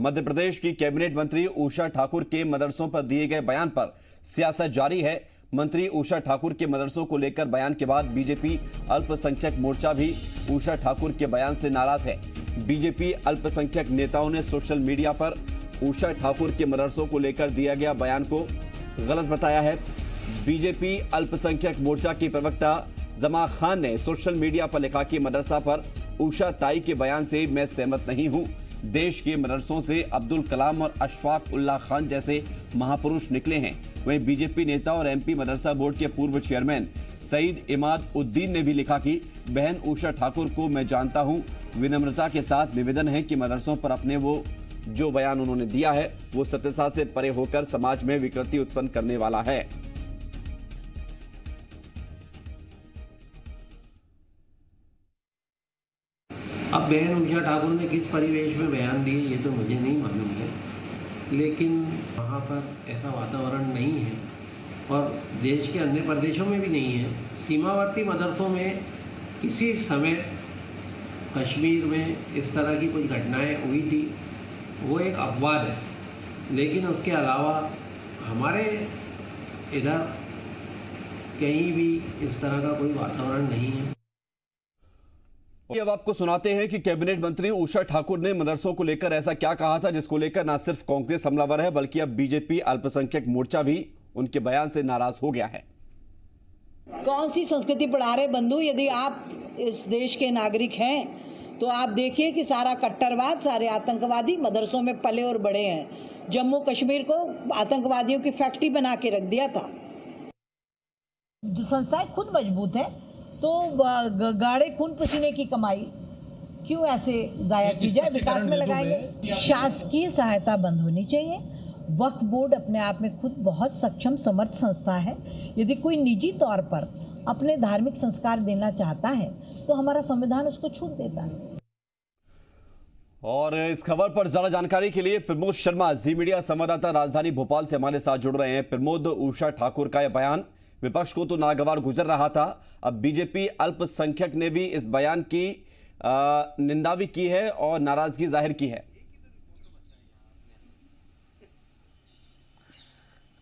मध्य प्रदेश की कैबिनेट मंत्री उषा ठाकुर के मदरसों पर दिए गए बयान पर सियासत जारी है। मंत्री उषा ठाकुर के मदरसों को लेकर बयान के बाद बीजेपी अल्पसंख्यक मोर्चा भी उषा ठाकुर के बयान से नाराज है। बीजेपी अल्पसंख्यक नेताओं ने सोशल मीडिया पर उषा ठाकुर के मदरसों को लेकर दिया गया बयान को गलत बताया है। बीजेपी अल्पसंख्यक मोर्चा की प्रवक्ता जमा खान ने सोशल मीडिया पर लिखा कि मदरसा पर उषा ताई के बयान से मैं सहमत नहीं हूं। देश के मदरसों से अब्दुल कलाम और अशफाक उल्लाह खान जैसे महापुरुष निकले हैं। वहीं बीजेपी नेता और एमपी मदरसा बोर्ड के पूर्व चेयरमैन सईद इमाद उद्दीन ने भी लिखा कि बहन उषा ठाकुर को मैं जानता हूं। विनम्रता के साथ निवेदन है कि मदरसों पर अपने वो जो बयान उन्होंने दिया है वो सत्यता से परे होकर समाज में विकृति उत्पन्न करने वाला है। अब बहन उषा ठाकुर ने किस परिवेश में बयान दिए ये तो मुझे नहीं मालूम है, लेकिन वहाँ पर ऐसा वातावरण नहीं है और देश के अन्य प्रदेशों में भी नहीं है। सीमावर्ती मदरसों में किसी समय कश्मीर में इस तरह की कुछ घटनाएं हुई थी, वो एक अपवाद है, लेकिन उसके अलावा हमारे इधर कहीं भी इस तरह का कोई वातावरण नहीं है। अब आपको सुनाते हैं कि कैबिनेट मंत्री उषा ठाकुर ने मदरसों को लेकर ऐसा क्या कहा था, जिसको लेकर न सिर्फ कांग्रेस हमलावर है बल्कि अब बीजेपी अल्पसंख्यक मोर्चा भी उनके बयान से नाराज हो गया है। कौन सी संस्कृति पढ़ा रहे बंधु? यदि आप इस देश के नागरिक हैं तो आप देखिए कि सारा कट्टरवाद, सारे आतंकवादी मदरसों में पले और बड़े हैं। जम्मू कश्मीर को आतंकवादियों की फैक्ट्री बना के रख दिया था। संस्थाएं खुद मजबूत है तो गाढ़े खून पसीने की कमाई क्यों ऐसे जाया की जाए? विकास में लगाएंगे। शासकीय सहायता बंद होनी चाहिए। वक्फ बोर्ड अपने आप में खुद बहुत सक्षम समर्थ संस्था है। यदि कोई निजी तौर पर अपने धार्मिक संस्कार देना चाहता है तो हमारा संविधान उसको छूट देता है। और इस खबर पर ज्यादा जानकारी के लिए प्रमोद शर्मा जी मीडिया संवाददाता राजधानी भोपाल से हमारे साथ जुड़ रहे हैं। प्रमोद, उषा ठाकुर का यह बयान विपक्ष को तो नागवार गुजर रहा था, अब बीजेपी अल्पसंख्यक ने भी इस बयान की निंदा भी की है और नाराजगी जाहिर की है।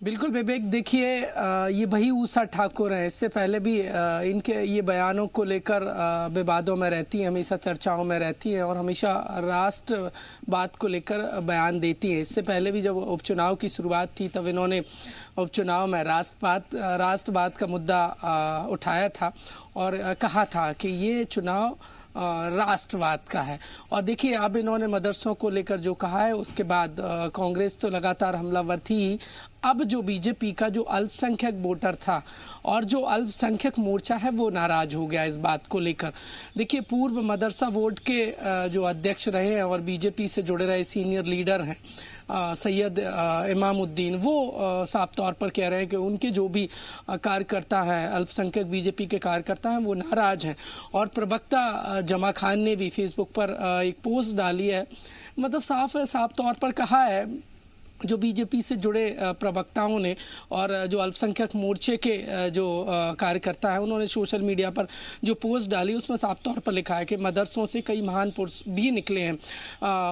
बिल्कुल विवेक, देखिए ये वही उषा ठाकुर हैं। इससे पहले भी इनके ये बयानों को लेकर विवादों में रहती हैं, हमेशा चर्चाओं में रहती हैं और हमेशा राष्ट्रवाद को लेकर बयान देती हैं। इससे पहले भी जब उपचुनाव की शुरुआत थी तब इन्होंने उपचुनाव में राष्ट्रवाद का मुद्दा उठाया था और कहा था कि ये चुनाव राष्ट्रवाद का है। और देखिए अब इन्होंने मदरसों को लेकर जो कहा है उसके बाद कांग्रेस तो लगातार हमलावर थी। अब जो बीजेपी का जो अल्पसंख्यक वोटर था और जो अल्पसंख्यक मोर्चा है वो नाराज हो गया इस बात को लेकर। देखिए पूर्व मदरसा बोर्ड के जो अध्यक्ष रहे हैं और बीजेपी से जुड़े रहे सीनियर लीडर हैं सैयद इमामुद्दीन, वो साफ तौर पर कह रहे हैं कि उनके जो भी कार्यकर्ता हैं, अल्पसंख्यक बीजेपी के कार्यकर्ता हैं, वो नाराज हैं। और प्रवक्ता जमा खान ने भी फेसबुक पर एक पोस्ट डाली है, मतलब साफ तौर पर कहा है जो बीजेपी से जुड़े प्रवक्ताओं ने और जो अल्पसंख्यक मोर्चे के जो कार्यकर्ता हैं उन्होंने सोशल मीडिया पर जो पोस्ट डाली उसमें साफ तौर पर लिखा है कि मदरसों से कई महान पुरुष भी निकले हैं,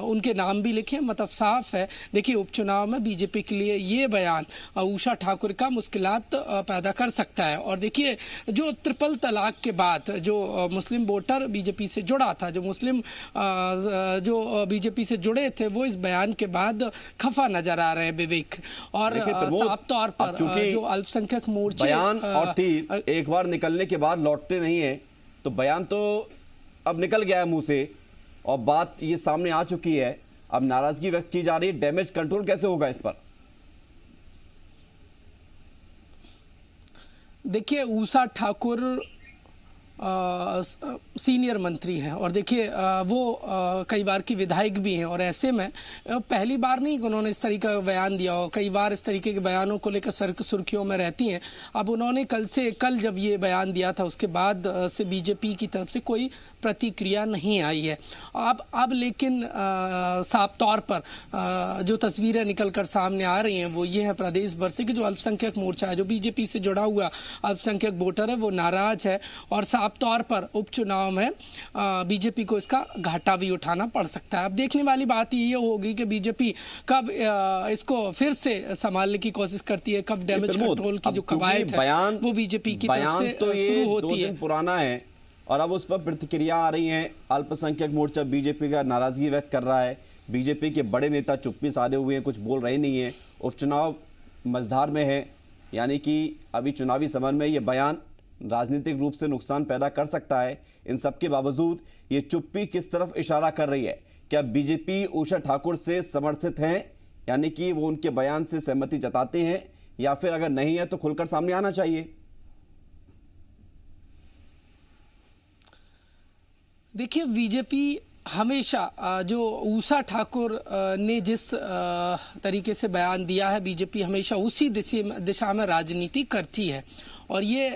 उनके नाम भी लिखे हैं। मतलब साफ है। देखिए उपचुनाव में बीजेपी के लिए ये बयान उषा ठाकुर का मुश्किलात पैदा कर सकता है। और देखिए जो ट्रिपल तलाक के बाद जो मुस्लिम वोटर बीजेपी से जुड़ा था, जो मुस्लिम जो बीजेपी से जुड़े थे, वो इस बयान के बाद खफा नजर आ रहे हैं विवेक। और साफ तौर पर जो अल्पसंख्यक मोर्चे बयान और तीर एक बार निकलने के बाद लौटते नहीं है, तो बयान तो अब निकल गया है मुंह से और बात ये सामने आ चुकी है। अब नाराजगी व्यक्त की जा रही है, डैमेज कंट्रोल कैसे होगा इस पर? देखिए उषा ठाकुर सीनियर मंत्री हैं और देखिए वो कई बार की विधायक भी हैं और ऐसे में पहली बार नहीं उन्होंने इस तरीके का बयान दिया हो, कई बार इस तरीके के बयानों को लेकर सुर्खियों में रहती हैं। अब उन्होंने कल जब ये बयान दिया था उसके बाद से बीजेपी की तरफ से कोई प्रतिक्रिया नहीं आई है। अब लेकिन साफ तौर पर जो तस्वीरें निकल कर सामने आ रही हैं वो ये है प्रदेश भर से कि जो अल्पसंख्यक मोर्चा है, जो बीजेपी से जुड़ा हुआ अल्पसंख्यक वोटर है, वो नाराज है और साफ साफ तौर पर उपचुनाव में बीजेपी को इसका घाटा भी उठाना पड़ सकता है। अब देखने वाली बात ये होगी कि बीजेपी कब इसको फिर से संभालने की कोशिश करती है, कब डैमेज कंट्रोल की जो कवायद है वो बीजेपी की तरफ से शुरू होती है। पुराना है और अब उस पर प्रतिक्रिया आ रही है। अल्पसंख्यक मोर्चा बीजेपी का नाराजगी व्यक्त कर रहा है। बीजेपी के बड़े नेता चुप्पी साधे हुए हैं, कुछ बोल रहे नहीं है। उपचुनाव मझधार में है, यानी कि अभी चुनावी समर में ये बयान राजनीतिक रूप से नुकसान पैदा कर सकता है। इन सब के बावजूद ये चुप्पी किस तरफ इशारा कर रही है? क्या बीजेपी उषा ठाकुर से समर्थित हैं, यानी कि वो उनके बयान से सहमति जताते हैं, या फिर अगर नहीं है तो खुलकर सामने आना चाहिए? देखिए, बीजेपी हमेशा जो उषा ठाकुर ने जिस तरीके से बयान दिया है, बीजेपी हमेशा उसी दिशा में राजनीति करती है। और ये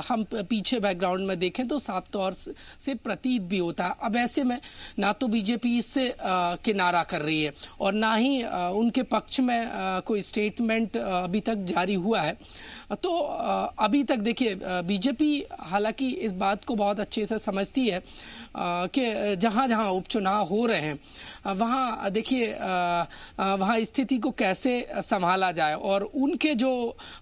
हम पीछे बैकग्राउंड में देखें तो साफ तौर से प्रतीत भी होता है। अब ऐसे में ना तो बीजेपी इससे किनारा कर रही है और ना ही उनके पक्ष में कोई स्टेटमेंट अभी तक जारी हुआ है। तो अभी तक देखिए, बीजेपी हालांकि इस बात को बहुत अच्छे से समझती है कि जहाँ जहाँ उपचुनाव हो रहे हैं वहाँ देखिए वहाँ स्थिति को कैसे संभाला जाए और उनके जो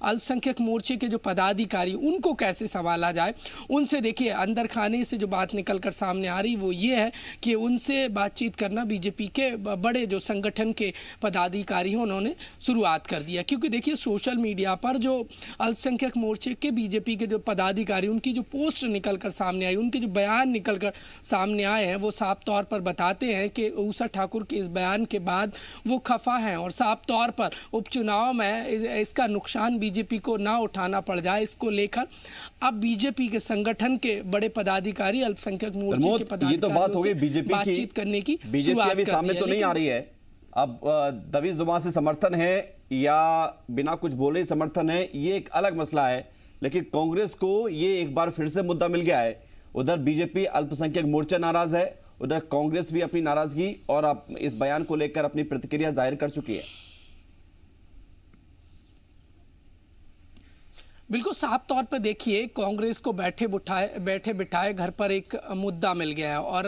अल्पसंख्यक मोर्चे के जो पदाधिकारी उनको कैसे संभाला जाए। उनसे देखिए अंदर खाने से जो बात निकल कर सामने आ रही वो ये है कि उनसे बातचीत करना बीजेपी के बड़े जो संगठन के पदाधिकारी हैं उन्होंने शुरुआत कर दिया। क्योंकि देखिए, सोशल मीडिया पर जो अल्पसंख्यक मोर्चे के बीजेपी के जो पदाधिकारी उनकी जो पोस्ट निकल कर सामने आई, उनके जो बयान निकल कर सामने आए हैं, वो साफ तौर पर बताते हैं कि उषा ठाकुर के इस बयान के बाद वो खफा हैं और साफ तौर पर उपचुनाव में इसका नुकसान बीजेपी को ना उठाना पड़ जाए, इसको लेकर अब बीजेपी के संगठन के बड़े पदाधिकारी अल्पसंख्यक मोर्चे के पदाधिकारियों से बातचीत करने की बीजेपी अभी सामने तो नहीं आ रही है। अब दबी जुबान से समर्थन है या बिना कुछ बोले समर्थन है, ये एक अलग मसला है। लेकिन कांग्रेस को ये एक बार फिर से मुद्दा मिल गया है। उधर बीजेपी अल्पसंख्यक मोर्चा नाराज है, उधर कांग्रेस भी अपनी नाराजगी और इस बयान को लेकर अपनी प्रतिक्रिया जाहिर कर चुकी है। बिल्कुल साफ तौर पर देखिए, कांग्रेस को बैठे बिठाए घर पर एक मुद्दा मिल गया है और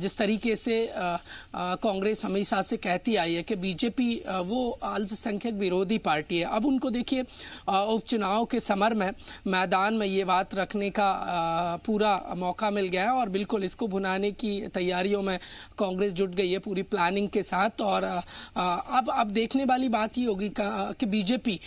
जिस तरीके से कांग्रेस हमेशा से कहती आई है कि बीजेपी वो अल्पसंख्यक विरोधी पार्टी है। अब उनको देखिए उपचुनाव के समर में मैदान में ये बात रखने का पूरा मौका मिल गया है और बिल्कुल इसको भुनाने की तैयारियों में कांग्रेस जुट गई है पूरी प्लानिंग के साथ। और अब देखने वाली बात ये होगी कि बीजेपी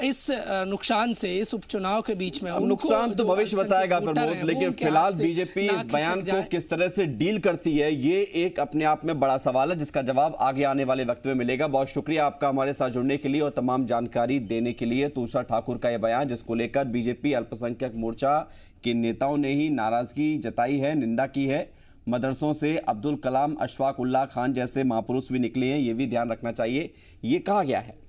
इस नुकसान से, इस उपचुनाव के बीच में, नुकसान तो भविष्य बताएगा प्रमोद, लेकिन फिलहाल बीजेपी इस बयान को किस तरह से डील करती है ये एक अपने आप में बड़ा सवाल है, जिसका जवाब आगे आने वाले वक्त में मिलेगा। बहुत शुक्रिया आपका हमारे साथ जुड़ने के लिए और तमाम जानकारी देने के लिए। तो उषा ठाकुर का यह बयान, जिसको लेकर बीजेपी अल्पसंख्यक मोर्चा के नेताओं ने ही नाराजगी जताई है, निंदा की है। मदरसों से अब्दुल कलाम, अशफाक उल्लाह खान जैसे महापुरुष भी निकले हैं, ये भी ध्यान रखना चाहिए, ये कहा गया है।